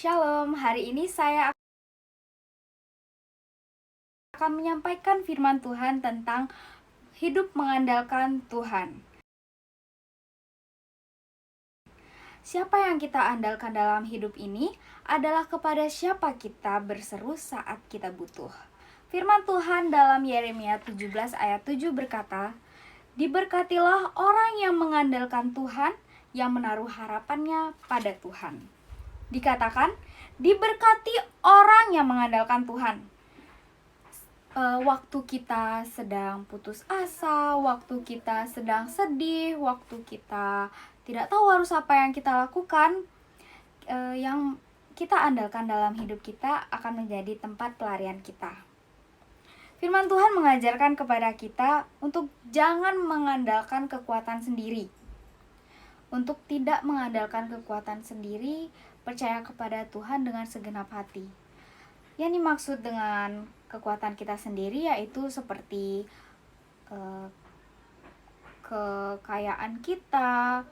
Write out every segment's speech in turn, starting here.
Shalom, hari ini saya akan menyampaikan firman Tuhan tentang hidup mengandalkan Tuhan. Siapa yang kita andalkan dalam hidup ini adalah kepada siapa kita berseru saat kita butuh. Firman Tuhan dalam Yeremia 17 ayat 7 berkata, "Diberkatilah orang yang mengandalkan Tuhan, yang menaruh harapannya pada Tuhan." Dikatakan, diberkati orang yang mengandalkan Tuhan. Waktu kita sedang putus asa, waktu kita sedang sedih, waktu kita tidak tahu harus apa yang kita lakukan, yang kita andalkan dalam hidup kita akan menjadi tempat pelarian kita. Firman Tuhan mengajarkan kepada kita untuk jangan mengandalkan kekuatan sendiri. Untuk tidak mengandalkan kekuatan sendiri, percaya kepada Tuhan dengan segenap hati. Yang dimaksud dengan kekuatan kita sendiri yaitu seperti kekayaan kita,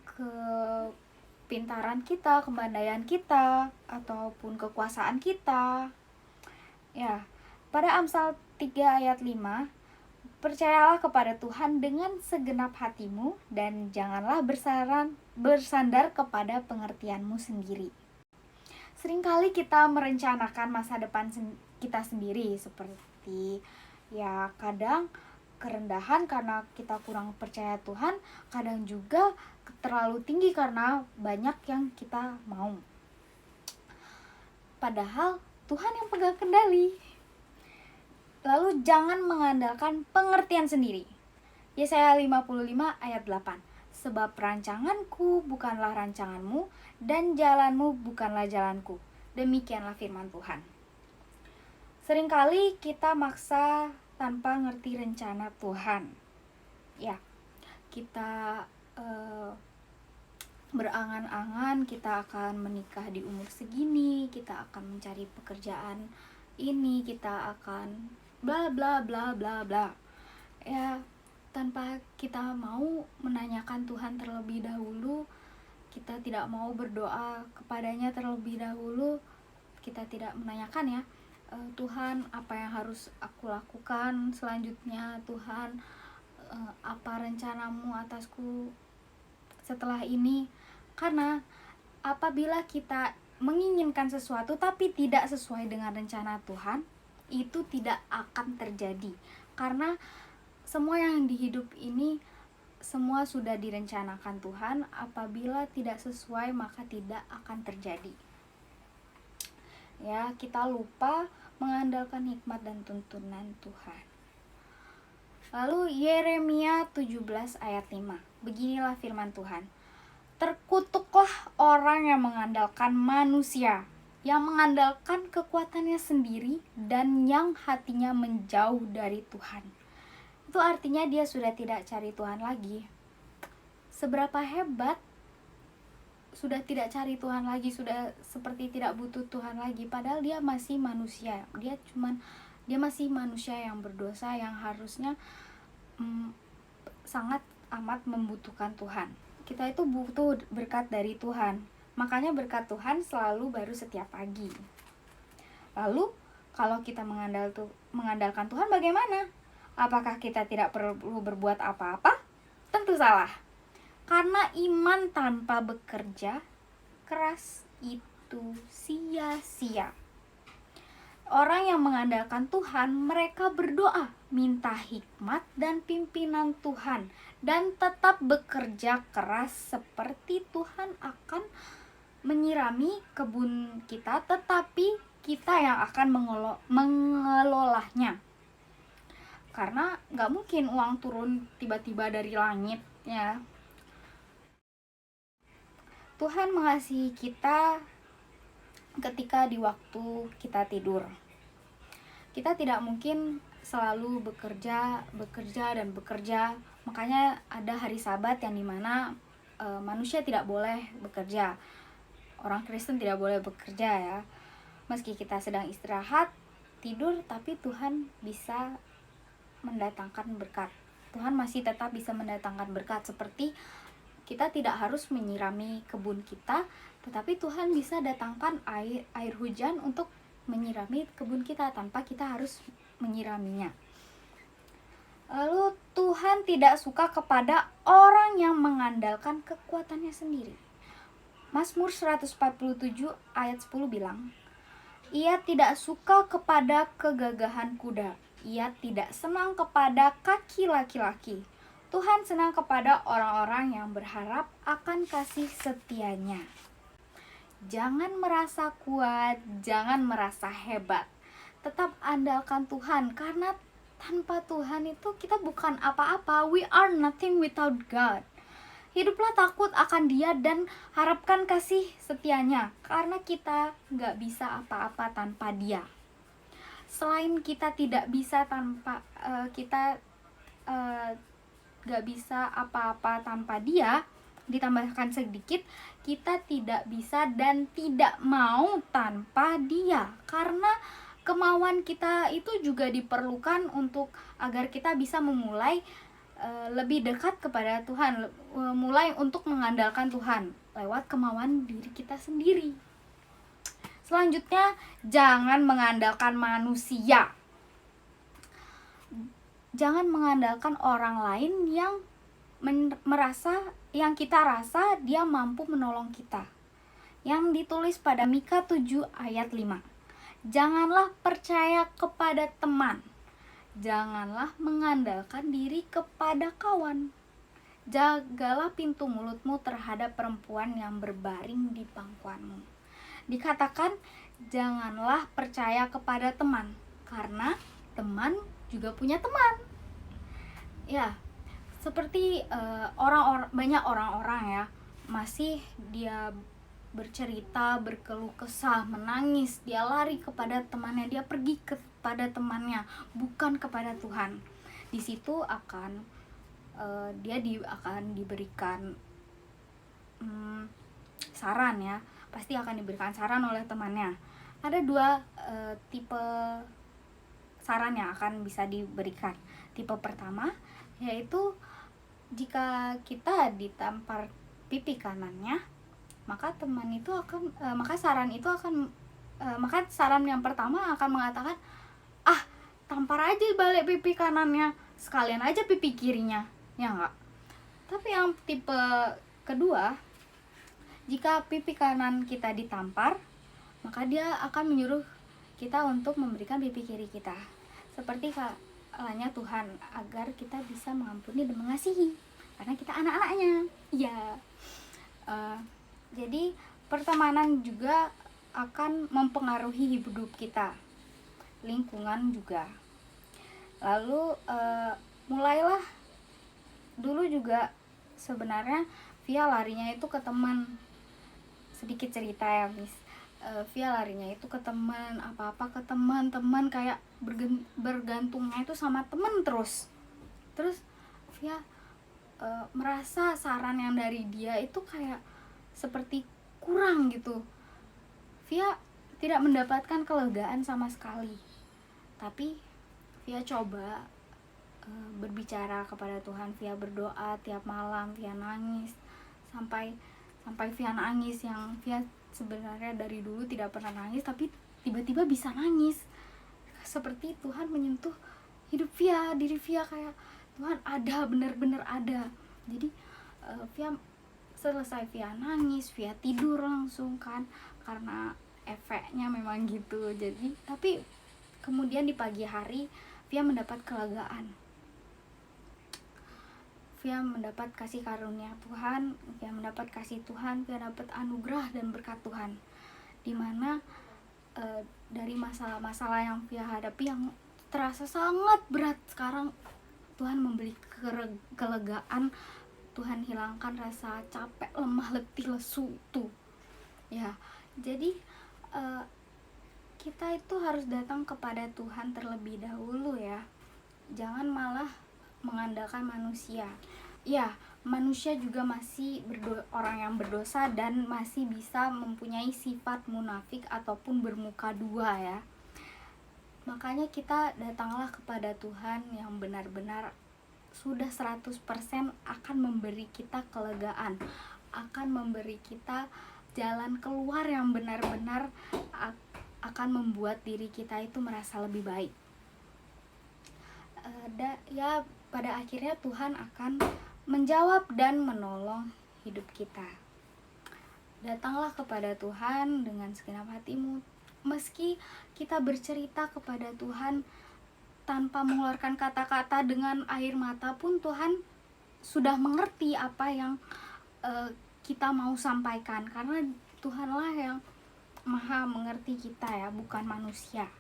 kepintaran kita, kepandaian kita, ataupun kekuasaan kita. Ya, pada Amsal 3 ayat 5, percayalah kepada Tuhan dengan segenap hatimu dan janganlah bersandar kepada pengertianmu sendiri. Seringkali kita merencanakan masa depan kita sendiri, seperti kadang kerendahan karena kita kurang percaya Tuhan, kadang juga terlalu tinggi karena banyak yang kita mau. Padahal Tuhan yang pegang kendali. Lalu jangan mengandalkan pengertian sendiri. Yesaya 55 ayat 8. Sebab rancanganku bukanlah rancanganmu, dan jalanmu bukanlah jalanku. Demikianlah firman Tuhan. Seringkali kita maksa tanpa ngerti rencana Tuhan. Ya, kita berangan-angan kita akan menikah di umur segini, kita akan mencari pekerjaan ini, kita akan bla bla bla bla bla. Ya, tanpa kita mau menanyakan Tuhan terlebih dahulu, kita tidak mau berdoa kepadanya terlebih dahulu, kita tidak menanyakan Tuhan, apa yang harus aku lakukan selanjutnya? Tuhan, apa rencanamu atasku setelah ini? Karena apabila kita menginginkan sesuatu tapi tidak sesuai dengan rencana Tuhan, itu tidak akan terjadi. Karena semua yang di hidup ini semua sudah direncanakan Tuhan. Apabila tidak sesuai maka tidak akan terjadi. Ya, kita lupa mengandalkan hikmat dan tuntunan Tuhan. Lalu Yeremia 17 ayat 5. Beginilah firman Tuhan. Terkutuklah orang yang mengandalkan manusia, yang mengandalkan kekuatannya sendiri dan yang hatinya menjauh dari Tuhan. Itu artinya dia sudah tidak cari Tuhan lagi. Seberapa hebat, sudah tidak cari Tuhan lagi, sudah seperti tidak butuh Tuhan lagi, padahal dia masih manusia. Dia masih manusia yang berdosa, yang harusnya sangat amat membutuhkan Tuhan. Kita itu butuh berkat dari Tuhan. Makanya berkat Tuhan selalu baru setiap pagi. Lalu kalau kita mengandalkan Tuhan bagaimana? Apakah kita tidak perlu berbuat apa-apa? Tentu salah. Karena iman tanpa bekerja keras itu sia-sia. Orang yang mengandalkan Tuhan, mereka berdoa, minta hikmat dan pimpinan Tuhan, dan tetap bekerja keras seperti Tuhan akan menyirami kebun kita, tetapi kita yang akan mengelolanya. Karena gak mungkin uang turun tiba-tiba dari langit, ya. Tuhan mengasihi kita ketika di waktu kita tidur. Kita tidak mungkin selalu bekerja. Makanya ada hari Sabat yang dimana manusia tidak boleh bekerja. Orang Kristen tidak boleh bekerja, ya. Meski kita sedang istirahat, tidur, tapi Tuhan bisa mendatangkan berkat. Tuhan masih tetap bisa mendatangkan berkat, seperti Kita tidak harus menyirami kebun kita, tetapi Tuhan bisa datangkan air hujan untuk menyirami kebun kita tanpa kita harus menyiraminya. Lalu Tuhan tidak suka kepada orang yang mengandalkan kekuatannya sendiri. Mazmur 147 ayat 10 bilang, Ia tidak suka kepada kegagahan kuda. Ia tidak senang kepada kaki laki-laki. Tuhan senang kepada orang-orang yang berharap akan kasih setianya. Jangan merasa kuat, jangan merasa hebat. Tetap andalkan Tuhan, karena tanpa Tuhan itu kita bukan apa-apa. We are nothing without God. Hiduplah takut akan Dia dan harapkan kasih setianya, karena kita gak bisa apa-apa tanpa Dia. Selain kita tidak bisa gak bisa apa-apa tanpa Dia, ditambahkan sedikit, kita tidak bisa dan tidak mau tanpa Dia, karena kemauan kita itu juga diperlukan untuk agar kita bisa memulai lebih dekat kepada Tuhan, mulai untuk mengandalkan Tuhan lewat kemauan diri kita sendiri. Selanjutnya, jangan mengandalkan manusia. Jangan mengandalkan orang lain yang kita rasa dia mampu menolong kita. Yang ditulis pada Mika 7 ayat 5. Janganlah percaya kepada teman. Janganlah mengandalkan diri kepada kawan. Jagalah pintu mulutmu terhadap perempuan yang berbaring di pangkuanmu. Dikatakan, janganlah percaya kepada teman, karena teman juga punya teman. Ya, seperti banyak orang-orang ya, masih dia bercerita, berkeluh kesah, menangis, dia lari kepada temannya, dia pergi kepada temannya, bukan kepada Tuhan. Di situ dia akan diberikan saran ya, pasti akan diberikan saran oleh temannya. Ada dua tipe saran yang akan bisa diberikan. Tipe pertama yaitu jika kita ditampar pipi kanannya, maka saran yang pertama akan mengatakan, tampar aja balik pipi kanannya, sekalian aja pipi kirinya, ya enggak? Tapi yang tipe kedua, jika pipi kanan kita ditampar, maka dia akan menyuruh kita untuk memberikan pipi kiri kita, seperti halnya Tuhan, agar kita bisa mengampuni dan mengasihi, karena kita anak-anaknya. Ya. Jadi pertemanan juga akan mempengaruhi hidup kita, lingkungan juga. Lalu mulailah dulu juga sebenarnya Via larinya itu ke teman. Sedikit cerita ya, Miss. Via larinya itu ke teman, apa-apa ke teman kayak bergantungnya itu sama teman terus. Via merasa saran yang dari dia itu kayak seperti kurang gitu. Via tidak mendapatkan kelegaan sama sekali. Tapi Via coba berbicara kepada Tuhan. Via berdoa tiap malam, Via nangis sampai Via nangis, yang Via sebenarnya dari dulu tidak pernah nangis, tapi tiba-tiba bisa nangis. Seperti Tuhan menyentuh hidup Via, diri Via, kayak Tuhan ada, benar-benar ada. Jadi Via selesai Via nangis, Via tidur langsung kan, karena efeknya memang gitu. Jadi tapi kemudian di pagi hari Via mendapat kelegaan. Via mendapat kasih karunia Tuhan, Via mendapat kasih Tuhan, Via dapat anugerah dan berkat Tuhan. Dimana dari masalah-masalah yang Via hadapi yang terasa sangat berat, sekarang Tuhan memberi kelegaan. Tuhan hilangkan rasa capek, lemah, letih, lesu tuh. Ya, jadi kita itu harus datang kepada Tuhan terlebih dahulu ya. Jangan malah mengandalkan manusia. Ya, manusia juga masih orang yang berdosa dan masih bisa mempunyai sifat munafik ataupun bermuka dua ya. Makanya kita datanglah kepada Tuhan yang benar-benar sudah 100% akan memberi kita kelegaan, akan memberi kita jalan keluar yang benar-benar akan membuat diri kita itu merasa lebih baik. Ya pada akhirnya Tuhan akan menjawab dan menolong hidup kita. Datanglah kepada Tuhan dengan segenap hatimu. Meski kita bercerita kepada Tuhan tanpa mengeluarkan kata-kata dengan air mata pun, Tuhan sudah mengerti apa yang kita mau sampaikan, karena Tuhanlah yang maha mengerti kita ya, bukan manusia.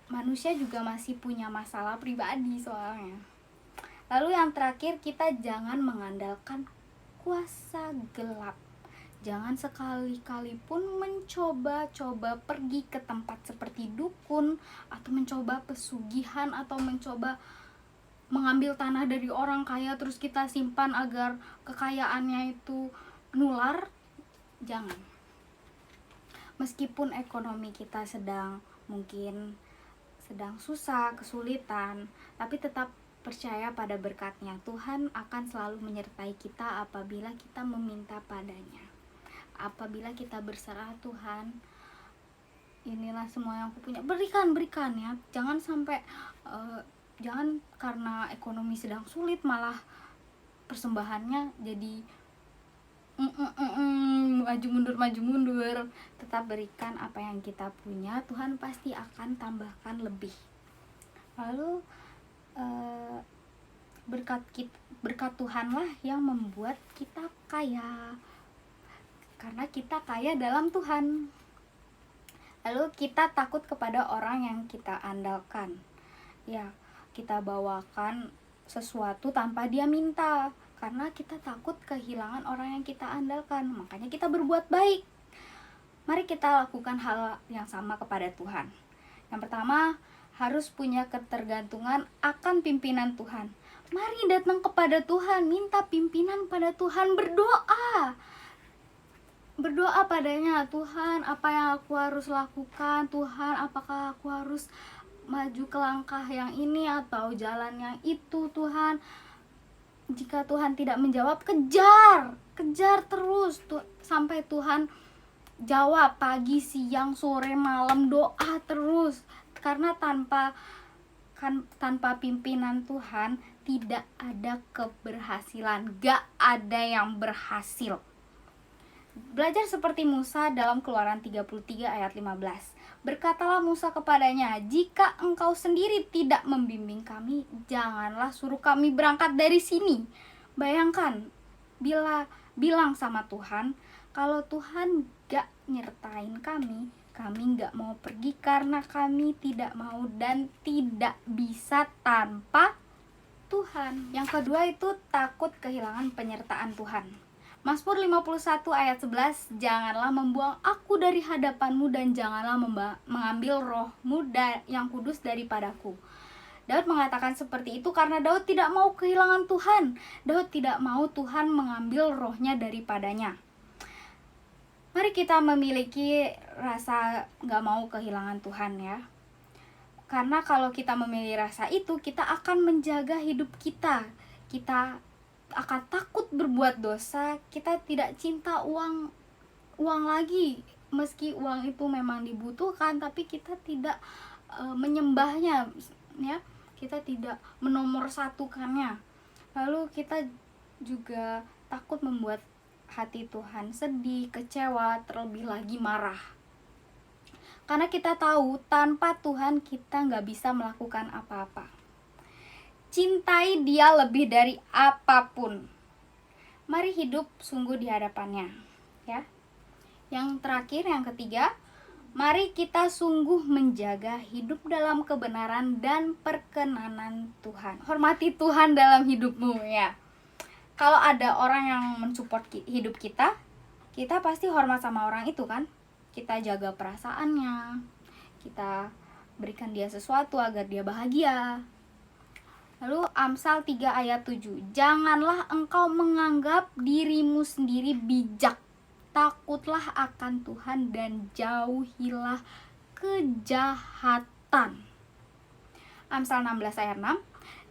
Manusia juga masih punya masalah pribadi soalnya. Lalu yang terakhir, kita jangan mengandalkan kuasa gelap. Jangan sekali-kali pun mencoba-coba pergi ke tempat seperti dukun, atau mencoba pesugihan, atau mencoba mengambil tanah dari orang kaya terus kita simpan agar kekayaannya itu nular. Jangan. Meskipun ekonomi kita mungkin sedang susah, kesulitan, tapi tetap percaya pada berkat-Nya. Tuhan akan selalu menyertai kita apabila kita meminta padanya. Apabila kita berserah, Tuhan, inilah semua yang aku punya, berikan ya. Jangan sampai jangan karena ekonomi sedang sulit malah persembahannya jadi maju mundur. Tetap berikan apa yang kita punya, Tuhan pasti akan tambahkan lebih. Lalu berkat Tuhanlah yang membuat kita kaya, karena kita kaya dalam Tuhan. Lalu kita takut kepada orang yang kita andalkan. Ya, kita bawakan sesuatu tanpa dia minta, karena kita takut kehilangan orang yang kita andalkan. Makanya kita berbuat baik. Mari kita lakukan hal yang sama kepada Tuhan. Yang pertama, harus punya ketergantungan akan pimpinan Tuhan. Mari datang kepada Tuhan, minta pimpinan pada Tuhan, berdoa padanya. Tuhan, apa yang aku harus lakukan? Tuhan, apakah aku harus maju ke langkah yang ini atau jalan yang itu? Tuhan, jika Tuhan tidak menjawab, kejar terus sampai Tuhan jawab. Pagi, siang, sore, malam, doa terus. Karena tanpa pimpinan Tuhan tidak ada keberhasilan, gak ada yang berhasil. Belajar seperti Musa dalam Keluaran 33 ayat 15. Berkatalah Musa kepadanya, jika engkau sendiri tidak membimbing kami, janganlah suruh kami berangkat dari sini. Bayangkan, bilang sama Tuhan, kalau Tuhan gak nyertain kami gak mau pergi, karena kami tidak mau dan tidak bisa tanpa Tuhan. Yang kedua itu takut kehilangan penyertaan Tuhan. Mazmur 51 ayat 11, janganlah membuang aku dari hadapanmu dan janganlah mengambil rohmu yang kudus daripadaku. Daud mengatakan seperti itu karena Daud tidak mau kehilangan Tuhan. Daud tidak mau Tuhan mengambil rohnya daripadanya. Mari kita memiliki rasa gak mau kehilangan Tuhan ya. Karena kalau kita memilih rasa itu, kita akan menjaga hidup kita. Kita akan takut berbuat dosa, kita tidak cinta uang lagi. Meski uang itu memang dibutuhkan, tapi kita tidak menyembahnya ya. Kita tidak menomorsatukannya. Lalu kita juga takut membuat hati Tuhan sedih, kecewa, terlebih lagi marah. Karena kita tahu tanpa Tuhan kita gak bisa melakukan apa-apa. Cintai Dia lebih dari apapun. Mari hidup sungguh di hadapannya ya. Yang terakhir, yang ketiga, mari kita sungguh menjaga hidup dalam kebenaran dan perkenanan Tuhan. Hormati Tuhan dalam hidupmu ya. Kalau ada orang yang mensupport hidup kita pasti hormat sama orang itu kan. Kita jaga perasaannya, kita berikan dia sesuatu agar dia bahagia. Lalu Amsal 3 ayat 7, janganlah engkau menganggap dirimu sendiri bijak, takutlah akan Tuhan dan jauhilah kejahatan. Amsal 16 ayat 6,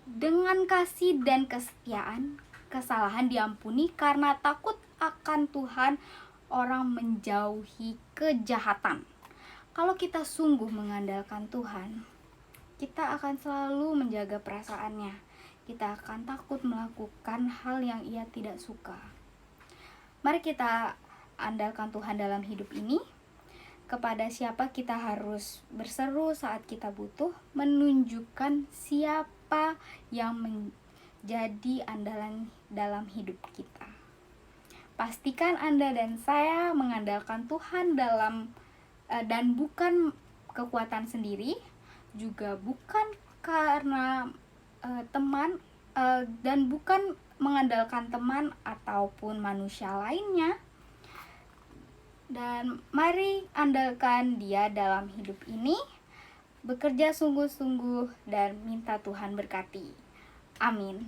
Dengan kasih dan kesetiaan, kesalahan diampuni karena takut akan Tuhan, orang menjauhi kejahatan. Kalau kita sungguh mengandalkan Tuhan, kita akan selalu menjaga perasaannya. Kita akan takut melakukan hal yang Ia tidak suka. Mari kita andalkan Tuhan dalam hidup ini. Kepada siapa kita harus berseru saat kita butuh, menunjukkan siapa yang menjadi andalan dalam hidup kita. Pastikan Anda dan saya mengandalkan Tuhan dan bukan kekuatan sendiri, juga bukan karena teman dan bukan mengandalkan teman ataupun manusia lainnya. Dan mari andalkan Dia dalam hidup ini, bekerja sungguh-sungguh dan minta Tuhan berkati. Amin.